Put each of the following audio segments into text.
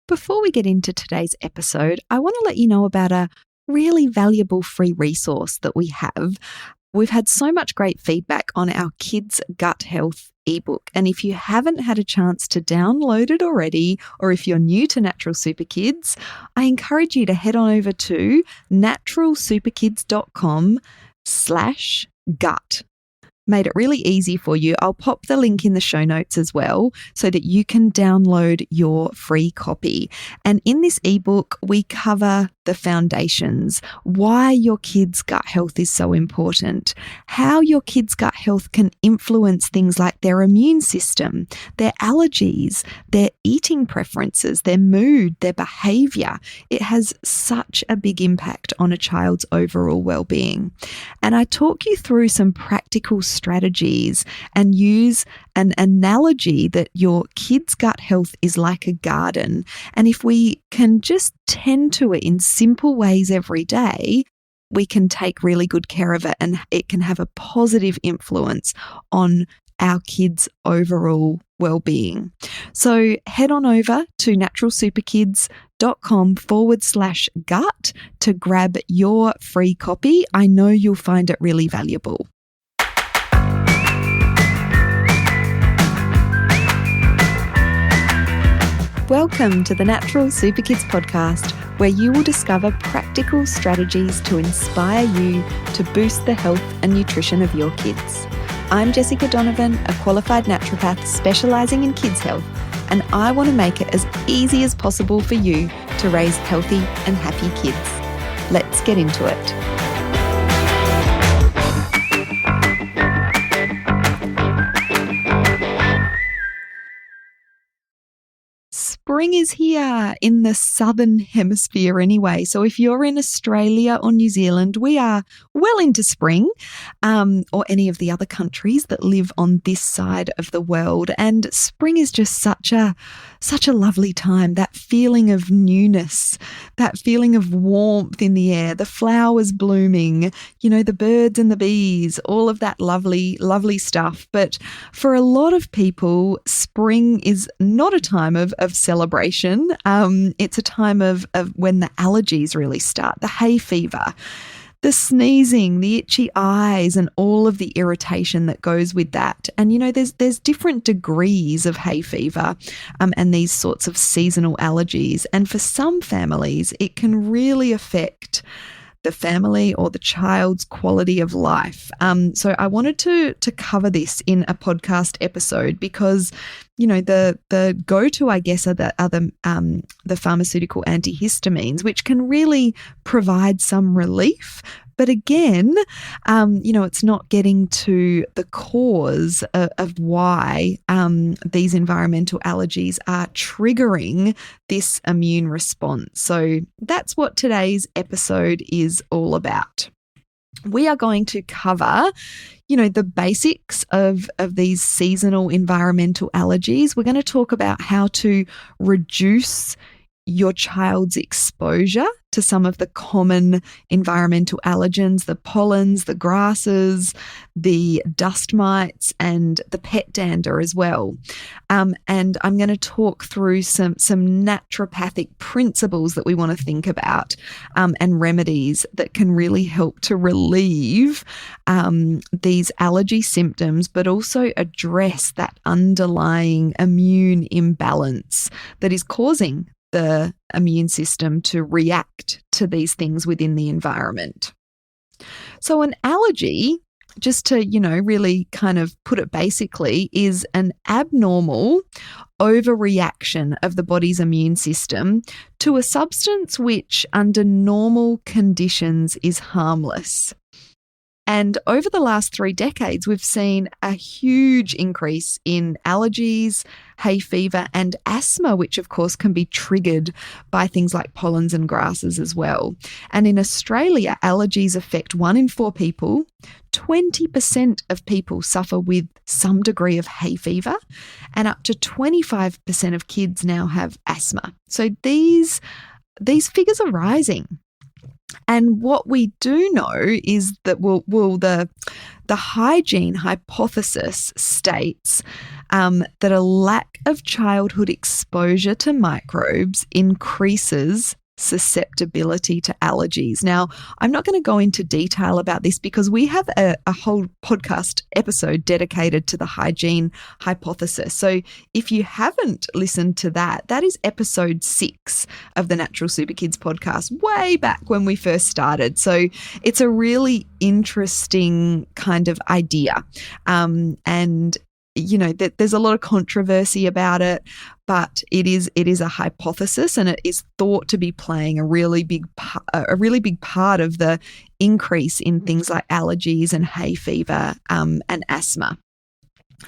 Before we get into today's episode, I want to let you know about a really valuable free resource that we have. We've had so much great feedback on our Kids Gut Health ebook. And if you haven't had a chance to download it already, or if you're new to Natural Super Kids, I encourage you to head on over to naturalsuperkids.com/gut. Made it really easy for you. I'll pop the link in the show notes as well so that you can download your free copy. And in this ebook, we cover the foundations, why your kids' gut health is so important, how your kids' gut health can influence things like their immune system, their allergies, their eating preferences, their mood, their behavior. It has such a big impact on a child's overall well-being. And I talk you through some practical strategies and use an analogy that your kids' gut health is like a garden. And if we can just tend to it in simple ways every day, we can take really good care of it and it can have a positive influence on our kids' overall well-being. So head on over to naturalsuperkids.com/gut to grab your free copy. I know you'll find it really valuable. Welcome to the Natural Super Kids podcast, where you will discover practical strategies to inspire you to boost the health and nutrition of your kids. I'm Jessica Donovan, a qualified naturopath specialising in kids' health, and I want to make it as easy as possible for you to raise healthy and happy kids. Let's get into it. Spring is here in the southern hemisphere anyway. So if you're in Australia or New Zealand, we are well into spring, or any of the other countries that live on this side of the world. And spring is just such a lovely time. That feeling of newness, that feeling of warmth in the air, the flowers blooming, the birds and the bees, all of that lovely, lovely stuff. But for a lot of people, spring is not a time of celebration. It's a time of when the allergies really start, the hay fever, the sneezing, the itchy eyes, and all of the irritation that goes with that. And, there's different degrees of hay fever and these sorts of seasonal allergies. And for some families, it can really affect the family or the child's quality of life. So I wanted to cover this in a podcast episode because, the go-to, I guess, are the pharmaceutical antihistamines, which can really provide some relief. But again, it's not getting to the cause of why these environmental allergies are triggering this immune response. So that's what today's episode is all about. We are going to cover, the basics of these seasonal environmental allergies. We're going to talk about how to reduce your child's exposure to some of the common environmental allergens, the pollens, the grasses, the dust mites, and the pet dander as well. And I'm going to talk through some naturopathic principles that we want to think about and remedies that can really help to relieve these allergy symptoms, but also address that underlying immune imbalance that is causing the immune system to react to these things within the environment. So an allergy, just to, really kind of put it basically, is an abnormal overreaction of the body's immune system to a substance which under normal conditions is harmless. And over the last 3 decades, we've seen a huge increase in allergies, hay fever, and asthma, which of course can be triggered by things like pollens and grasses as well. And in Australia, allergies affect 1 in 4 people. 20% of people suffer with some degree of hay fever, and up to 25% of kids now have asthma. So these figures are rising. And what we do know is that the hygiene hypothesis states that a lack of childhood exposure to microbes increases susceptibility to allergies. Now, I'm not going to go into detail about this because we have a whole podcast episode dedicated to the hygiene hypothesis. So if you haven't listened to that, that is episode 6 of the Natural Super Kids podcast, way back when we first started. So it's a really interesting kind of idea. And that there's a lot of controversy about it, but it is a hypothesis, and it is thought to be playing a really big part of the increase in things like allergies and hay fever and asthma.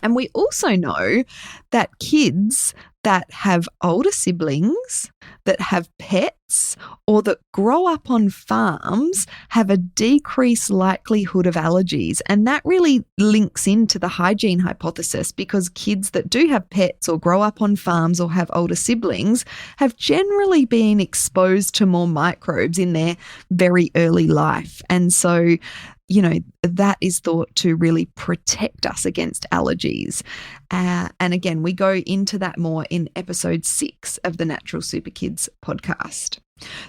And we also know that kids that have older siblings, that have pets, or that grow up on farms have a decreased likelihood of allergies. And that really links into the hygiene hypothesis, because kids that do have pets or grow up on farms or have older siblings have generally been exposed to more microbes in their very early life. And so that is thought to really protect us against allergies. And again, we go into that more in episode 6 of the Natural Super Kids podcast.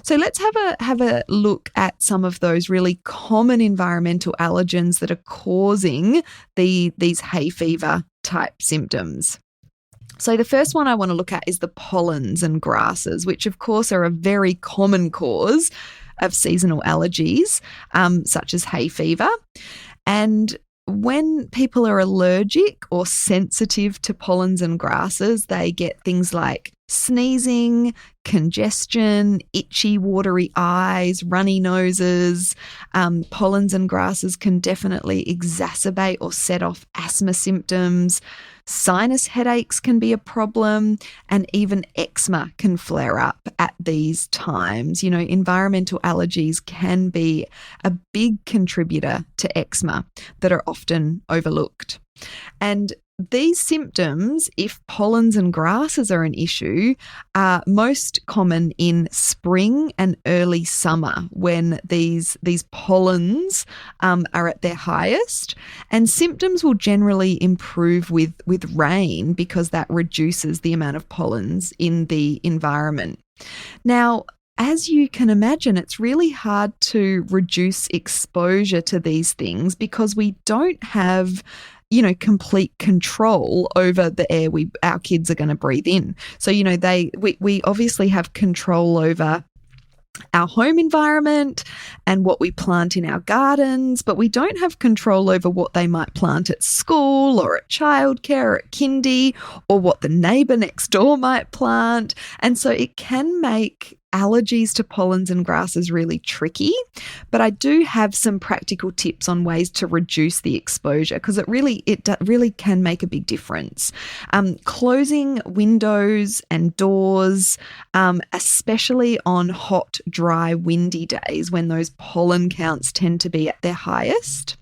So let's have a look at some of those really common environmental allergens that are causing these hay fever type symptoms. So the first one I want to look at is the pollens and grasses, which of course are a very common cause of seasonal allergies, such as hay fever. And when people are allergic or sensitive to pollens and grasses, they get things like sneezing, congestion, itchy, watery eyes, runny noses. Pollens and grasses can definitely exacerbate or set off asthma symptoms. Sinus headaches can be a problem, and even eczema can flare up at these times. Environmental allergies can be a big contributor to eczema that are often overlooked. And these symptoms, if pollens and grasses are an issue, are most common in spring and early summer, when these pollens are at their highest. And symptoms will generally improve with rain, because that reduces the amount of pollens in the environment. Now, as you can imagine, it's really hard to reduce exposure to these things because we don't have complete control over the air our kids are going to breathe in. So, we obviously have control over our home environment and what we plant in our gardens, but we don't have control over what they might plant at school or at childcare or at kindy, or what the neighbour next door might plant. And so it can make allergies to pollens and grasses really tricky, but I do have some practical tips on ways to reduce the exposure, because it really can make a big difference. Closing windows and doors, especially on hot, dry, windy days when those pollen counts tend to be at their highest.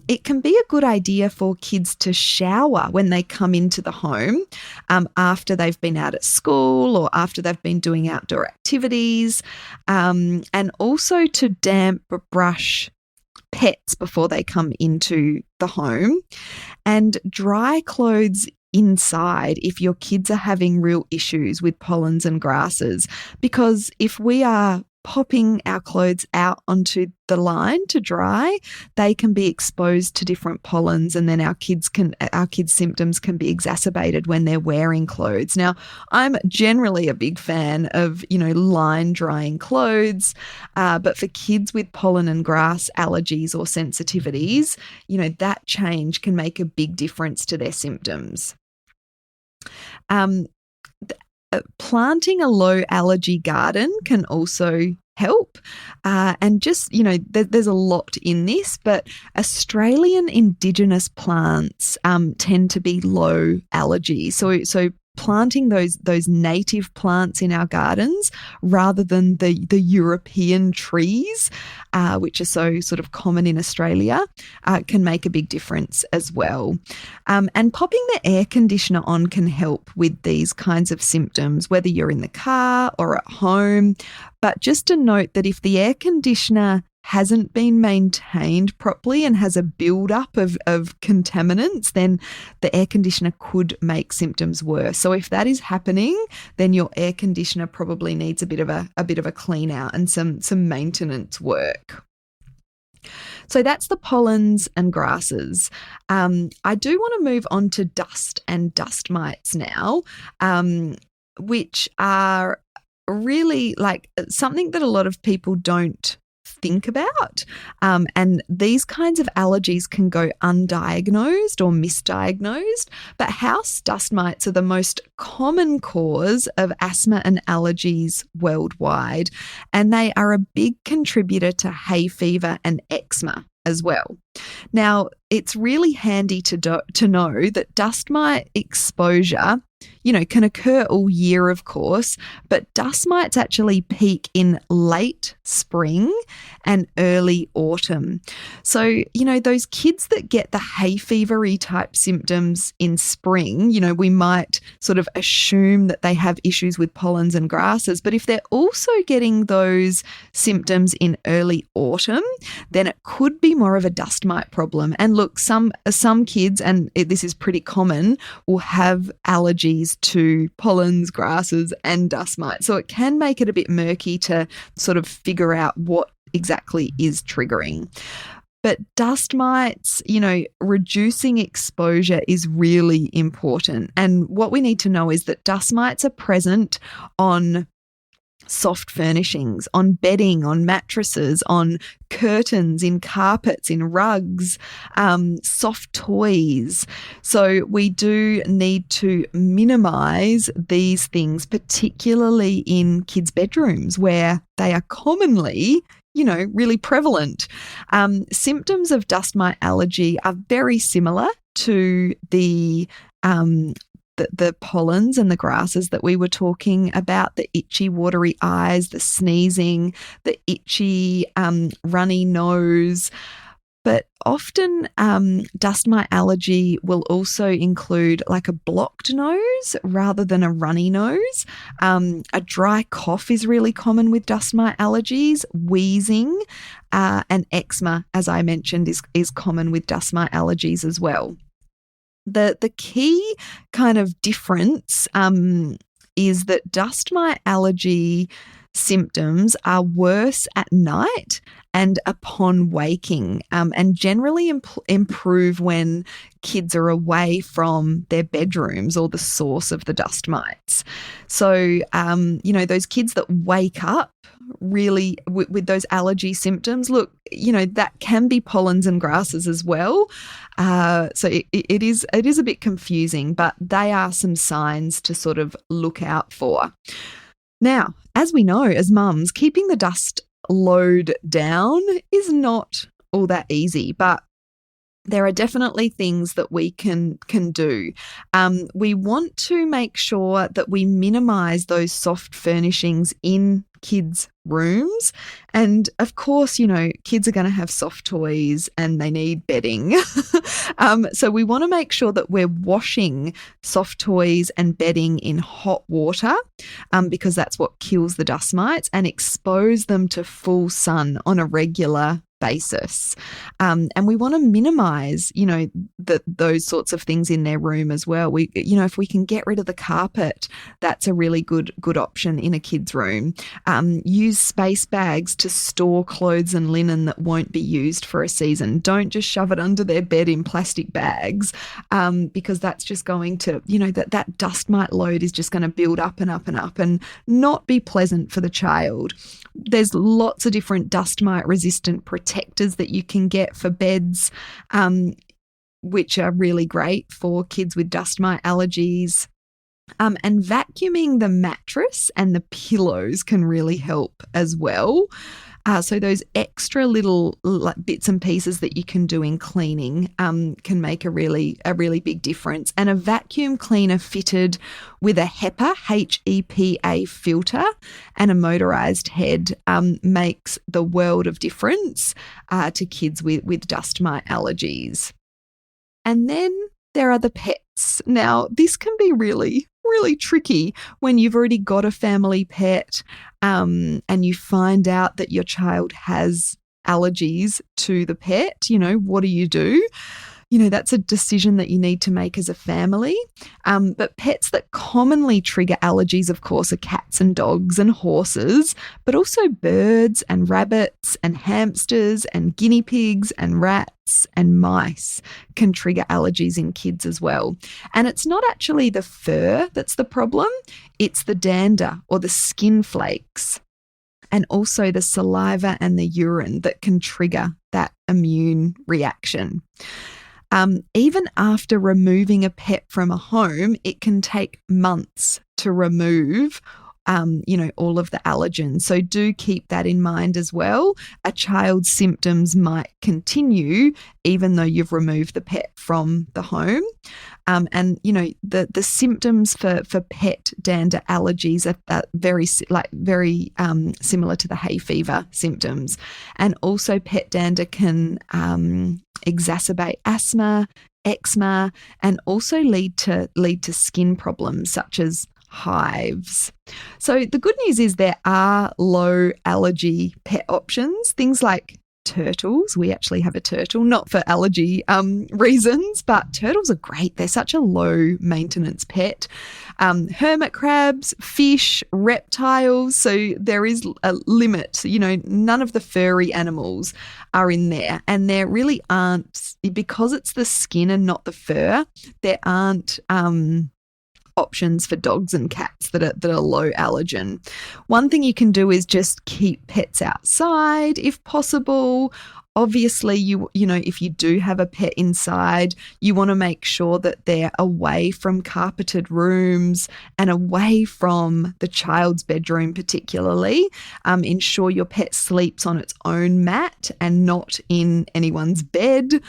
It can be a good idea for kids to shower when they come into the home after they've been out at school or after they've been doing outdoor activities, and also to damp brush pets before they come into the home, and dry clothes inside if your kids are having real issues with pollens and grasses, because if we are popping our clothes out onto the line to dry, they can be exposed to different pollens, and then our kids' symptoms can be exacerbated when they're wearing clothes. Now, I'm generally a big fan of line drying clothes, but for kids with pollen and grass allergies or sensitivities, that change can make a big difference to their symptoms. Planting a low allergy garden can also help. And just, there's a lot in this, but Australian Indigenous plants tend to be low allergy. So planting those native plants in our gardens rather than the European trees, which are so sort of common in Australia, can make a big difference as well. And popping the air conditioner on can help with these kinds of symptoms, whether you're in the car or at home. But just to note that if the air conditioner hasn't been maintained properly and has a buildup of contaminants, then the air conditioner could make symptoms worse. So if that is happening, then your air conditioner probably needs a bit of a clean out and some maintenance work. So that's the pollens and grasses. I do want to move on to dust and dust mites now, which are really like something that a lot of people don't think about. And these kinds of allergies can go undiagnosed or misdiagnosed, but house dust mites are the most common cause of asthma and allergies worldwide, and they are a big contributor to hay fever and eczema as well. Now, it's really handy to know that dust mite exposure, can occur all year, of course, but dust mites actually peak in late spring and early autumn. So, those kids that get the hay fevery type symptoms in spring, we might sort of assume that they have issues with pollens and grasses, but if they're also getting those symptoms in early autumn, then it could be more of a dust mite problem. And look, some kids, and this is pretty common, will have allergies to pollens, grasses, and dust mites. So it can make it a bit murky to sort of figure out what exactly is triggering. But dust mites, reducing exposure is really important. And what we need to know is that dust mites are present on soft furnishings, on bedding, on mattresses, on curtains, in carpets, in rugs, soft toys. So we do need to minimize these things, particularly in kids' bedrooms where they are commonly really prevalent. Symptoms of dust mite allergy are very similar to the pollens and the grasses that we were talking about, the itchy, watery eyes, the sneezing, the itchy, runny nose. But often dust mite allergy will also include like a blocked nose rather than a runny nose. A dry cough is really common with dust mite allergies. Wheezing and eczema, as I mentioned, is common with dust mite allergies as well. The key kind of difference is that dust mite allergy symptoms are worse at night and upon waking, and generally improve when kids are away from their bedrooms or the source of the dust mites. So, those kids that wake up really with those allergy symptoms, look, that can be pollens and grasses as well. So it is a bit confusing, but they are some signs to sort of look out for. Now, as we know, as mums, keeping the dust load down is not all that easy, but there are definitely things that we can do. We want to make sure that we minimize those soft furnishings in kids' rooms. And of course, kids are going to have soft toys and they need bedding. So we want to make sure that we're washing soft toys and bedding in hot water, because that's what kills the dust mites, and expose them to full sun on a regular basis. And we want to minimize, those sorts of things in their room as well. If we can get rid of the carpet, that's a really good option in a kid's room. Use space bags to store clothes and linen that won't be used for a season. Don't just shove it under their bed in plastic bags, because that's just going to, that dust mite load is just going to build up and up and up and not be pleasant for the child. There's lots of different dust mite resistant protectors that you can get for beds, which are really great for kids with dust mite allergies. And vacuuming the mattress and the pillows can really help as well. So those extra little like bits and pieces that you can do in cleaning can make a really big difference. And a vacuum cleaner fitted with a HEPA, HEPA filter and a motorized head makes the world of difference to kids with dust mite allergies. And then there are the pets. Now, this can be really tricky when you've already got a family pet and you find out that your child has allergies to the pet. What do you do? That's a decision that you need to make as a family. But pets that commonly trigger allergies, of course, are cats and dogs and horses, but also birds and rabbits and hamsters and guinea pigs and rats and mice can trigger allergies in kids as well. And it's not actually the fur that's the problem, it's the dander or the skin flakes, and also the saliva and the urine that can trigger that immune reaction. Even after removing a pet from a home, it can take months to remove all of the allergens. So do keep that in mind as well. A child's symptoms might continue even though you've removed the pet from the home. The symptoms for pet dander allergies are very similar to the hay fever symptoms. And also pet dander can exacerbate asthma, eczema, and also lead to skin problems such as hives. So the good news is there are low allergy pet options, things like turtles. We actually have a turtle, not for allergy reasons, but turtles are great. They're such a low maintenance pet. Hermit crabs, fish, reptiles. So there is a limit. None of the furry animals are in there, and there really aren't, because it's the skin and not the fur, there aren't options for dogs and cats that are low allergen. One thing you can do is just keep pets outside if possible. Obviously, if you do have a pet inside, you want to make sure that they're away from carpeted rooms and away from the child's bedroom particularly. Ensure your pet sleeps on its own mat and not in anyone's bed.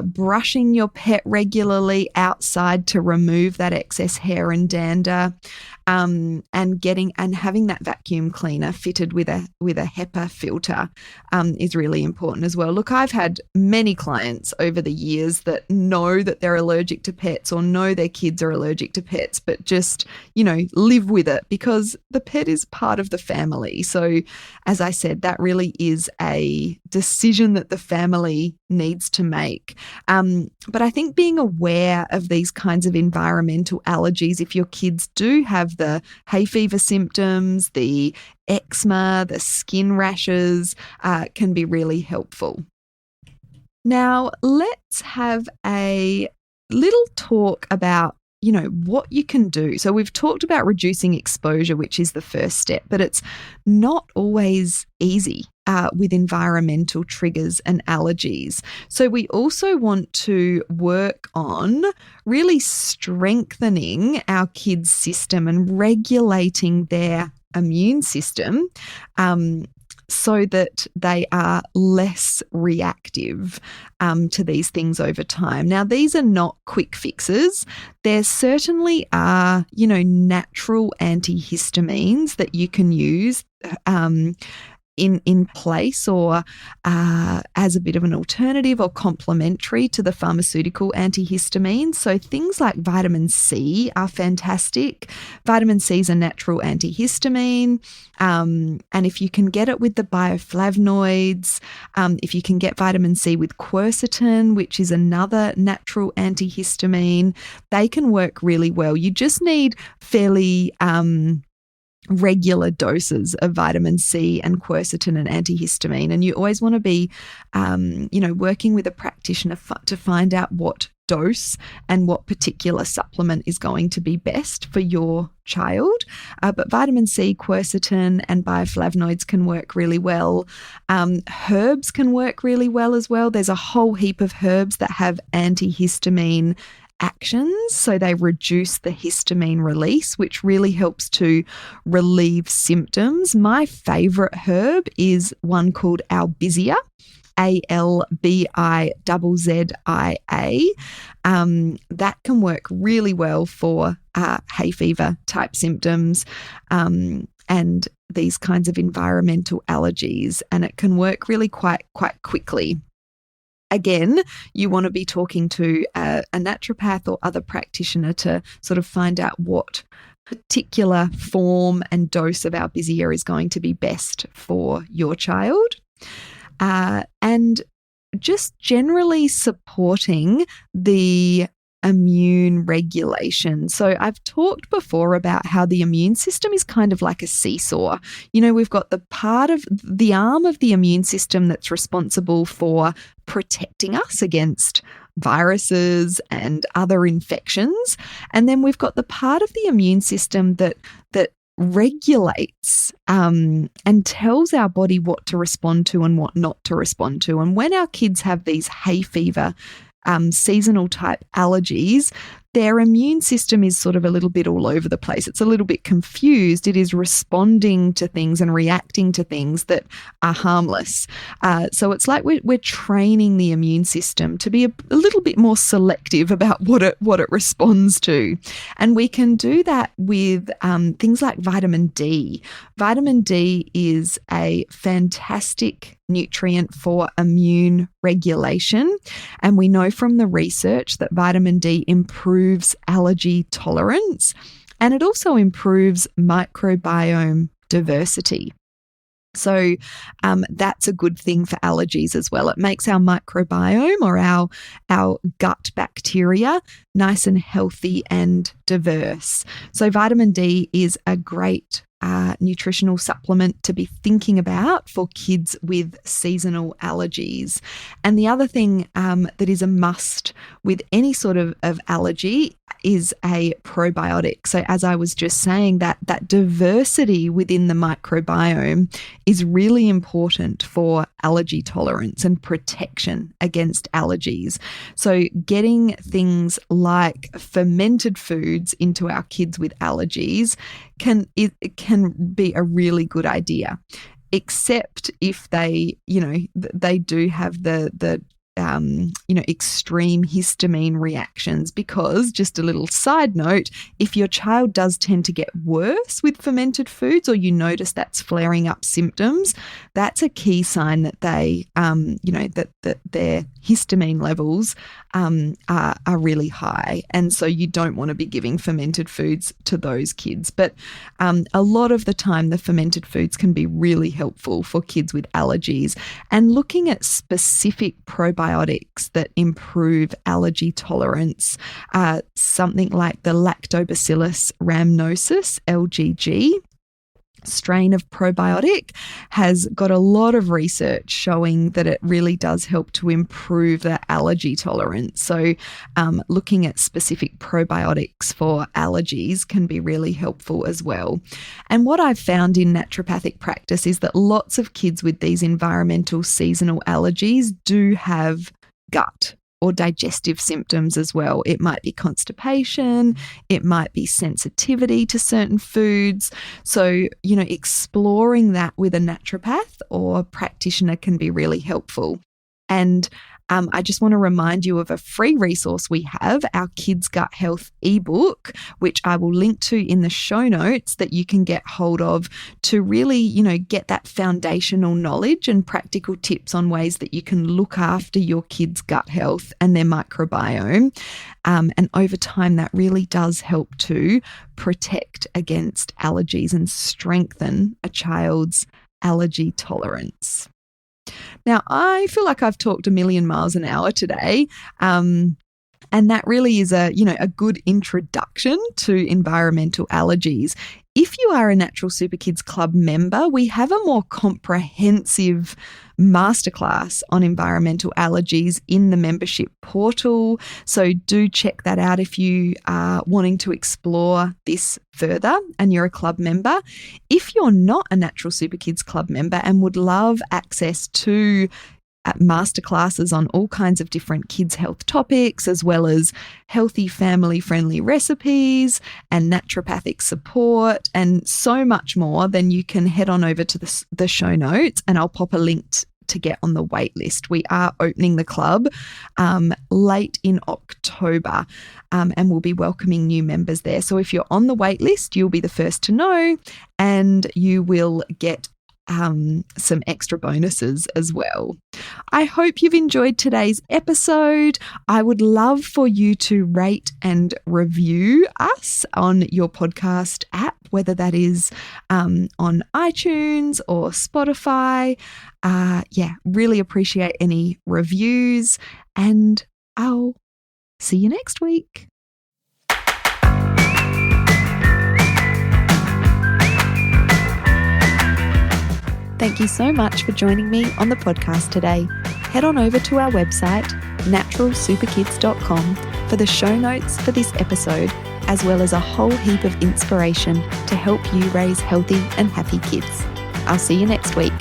Brushing your pet regularly outside to remove that excess hair and dander. And having that vacuum cleaner fitted with a HEPA filter is really important as well. Look, I've had many clients over the years that know that they're allergic to pets or know their kids are allergic to pets, but just, live with it because the pet is part of the family. So as I said, that really is a decision that the family needs to make. But I think being aware of these kinds of environmental allergies, if your kids do have the hay fever symptoms, the eczema, the skin rashes, can be really helpful. Now, let's have a little talk about what you can do. So we've talked about reducing exposure, which is the first step, but it's not always easy with environmental triggers and allergies. So we also want to work on really strengthening our kids' system and regulating their immune system so that they are less reactive to these things over time. Now, these are not quick fixes. There certainly are, natural antihistamines that you can use in place or as a bit of an alternative or complementary to the pharmaceutical antihistamines. So things like vitamin C are fantastic. Vitamin C is a natural antihistamine. And if you can get it with the bioflavonoids, if you can get vitamin C with quercetin, which is another natural antihistamine, they can work really well. You just need fairly regular doses of vitamin C and quercetin and antihistamine. And you always want to be, working with a practitioner to find out what dose and what particular supplement is going to be best for your child. But vitamin C, quercetin, and bioflavonoids can work really well. Herbs can work really well as well. There's a whole heap of herbs that have antihistamine actions. So they reduce the histamine release, which really helps to relieve symptoms. My favorite herb is one called Albizia. Albizia. That can work really well for hay fever type symptoms and these kinds of environmental allergies, and it can work really quite quickly. Again, you want to be talking to a naturopath or other practitioner to sort of find out what particular form and dose of Albizia is going to be best for your child. And just generally supporting the immune regulation. So I've talked before about how the immune system is kind of like a seesaw. We've got the part of the arm of the immune system that's responsible for protecting us against viruses and other infections. And then we've got the part of the immune system that regulates and tells our body what to respond to and what not to respond to. And when our kids have these hay fever, seasonal type allergies, their immune system is sort of a little bit all over the place. It's a little bit confused. It is responding to things and reacting to things that are harmless. So it's like we're training the immune system to be a little bit more selective about what it responds to. And we can do that with things like vitamin D. Vitamin D is a fantastic nutrient for immune regulation. And we know from the research that vitamin D improves allergy tolerance, and it also improves microbiome diversity. So that's a good thing for allergies as well. It makes our microbiome or our gut bacteria nice and healthy and diverse. So vitamin D is a great nutritional supplement to be thinking about for kids with seasonal allergies. And the other thing that is a must with any sort of allergy is a probiotic. So as I was just saying, that diversity within the microbiome is really important for allergy tolerance and protection against allergies. So getting things like fermented foods into our kids with allergies can be a really good idea, except if they do have the extreme histamine reactions, because just a little side note, if your child does tend to get worse with fermented foods, or you notice that's flaring up symptoms, that's a key sign that they, that their histamine levels are really high. And so you don't want to be giving fermented foods to those kids. But a lot of the time, the fermented foods can be really helpful for kids with allergies. And looking at specific probiotics that improve allergy tolerance, something like the Lactobacillus rhamnosus, LGG, strain of probiotic has got a lot of research showing that it really does help to improve the allergy tolerance. So looking at specific probiotics for allergies can be really helpful as well. And what I've found in naturopathic practice is that lots of kids with these environmental seasonal allergies do have gut or digestive symptoms as well. It might be constipation, it might be sensitivity to certain foods. So, exploring that with a naturopath or practitioner can be really helpful. And I just want to remind you of a free resource we have, our Kids Gut Health ebook, which I will link to in the show notes, that you can get hold of to really, get that foundational knowledge and practical tips on ways that you can look after your kids' gut health and their microbiome. And over time, that really does help to protect against allergies and strengthen a child's allergy tolerance. Now, I feel like I've talked a million miles an hour today, and that really is a good introduction to environmental allergies. If you are a Natural Super Kids Club member, we have a more comprehensive masterclass on environmental allergies in the membership portal. So do check that out if you are wanting to explore this further and you're a club member. If you're not a Natural Super Kids Club member and would love access to masterclasses on all kinds of different kids' health topics, as well as healthy, family-friendly recipes and naturopathic support and so much more, then you can head on over to the show notes and I'll pop a link to get on the wait list. We are opening the club late in October and we'll be welcoming new members there. So if you're on the wait list, you'll be the first to know and you will get some extra bonuses as well. I hope you've enjoyed today's episode. I would love for you to rate and review us on your podcast app, whether that is on iTunes or Spotify. Really appreciate any reviews and I'll see you next week. Thank you so much for joining me on the podcast today. Head on over to our website, naturalsuperkids.com, for the show notes for this episode, as well as a whole heap of inspiration to help you raise healthy and happy kids. I'll see you next week.